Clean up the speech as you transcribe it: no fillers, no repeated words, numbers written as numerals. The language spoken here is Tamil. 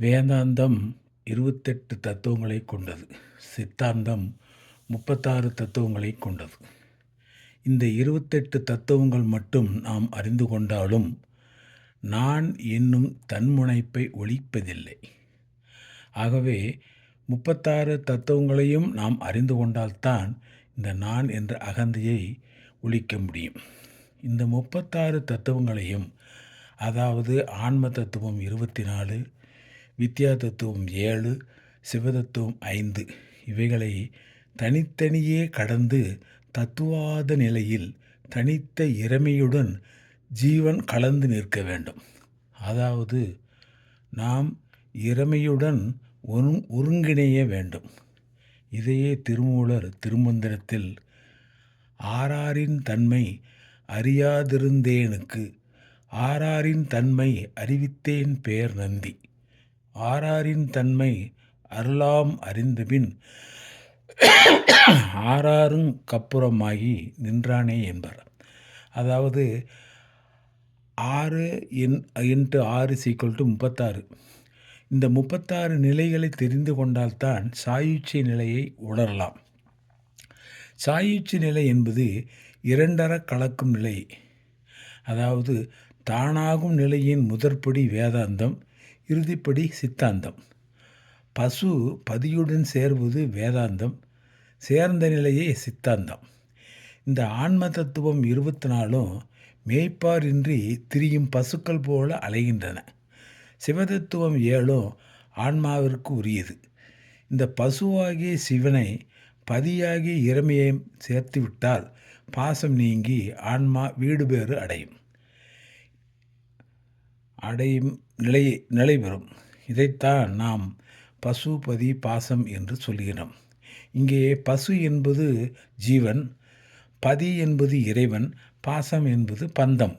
வேதாந்தம் 28 தத்துவங்களை கொண்டது. சித்தாந்தம் 36 தத்துவங்களை கொண்டது. இந்த 28 தத்துவங்கள் மட்டும் நாம் அறிந்து கொண்டாலும் நான் என்னும் தன்முனைப்பை ஒழிப்பதில்லை. ஆகவே 36 தத்துவங்களையும் நாம் அறிந்து கொண்டால்தான் இந்த நான் என்ற அகந்தையை ஒழிக்க முடியும். இந்த 36 தத்துவங்களையும், அதாவது ஆன்ம தத்துவம் 24, வித்யா தத்துவம் 7, சிவதத்துவம் 5, இவைகளை தனித்தனியே கடந்து தத்துவாத நிலையில் தனித்த இறைமையுடன் ஜீவன் கலந்து நிற்க வேண்டும். அதாவது நாம் இறைமையுடன் ஒருங்கிணைய வேண்டும். இதையே திருமூலர் திருமந்திரத்தில் ஆராரின் தன்மை அறியாதிருந்தேனுக்கு ஆராரின் தன்மை அறிவித்தேன் பேர் நந்தி, ஆராரின் தன்மை அருளாம் அறிந்தபின் ஆராருங் கப்புறமாகி நின்றானே என்பார். அதாவது 6 × 6 = 36. இந்த 36 நிலைகளை தெரிந்து கொண்டால்தான் சாயுச்சிய நிலையை உணரலாம். சாயுச்சி நிலை என்பது இரண்டற கலக்கும் நிலை. அதாவது தானாகும் நிலையின் முதற்படி வேதாந்தம், இறுதிப்படி சித்தாந்தம். பசு பதியுடன் சேர்வது வேதாந்தம், சேர்ந்த நிலையே சித்தாந்தம். இந்த ஆன்ம தத்துவம் 24ம் மேய்ப்பார் இன்றி திரியும் பசுக்கள் போல அலைகின்றன. சிவதத்துவம் 7ம் ஆன்மாவிற்கு உரியது. இந்த பசுவாகிய சிவனை பதியாகிய இறைமையை சேர்த்துவிட்டால் பாசம் நீங்கி ஆன்மா வீடு பேறு அடையும் நிலை பெறும். இதைத்தான் நாம் பசு பதி பாசம் என்று சொல்கிறோம். இங்கே பசு என்பது ஜீவன், பதி என்பது இறைவன், பாசம் என்பது பந்தம்.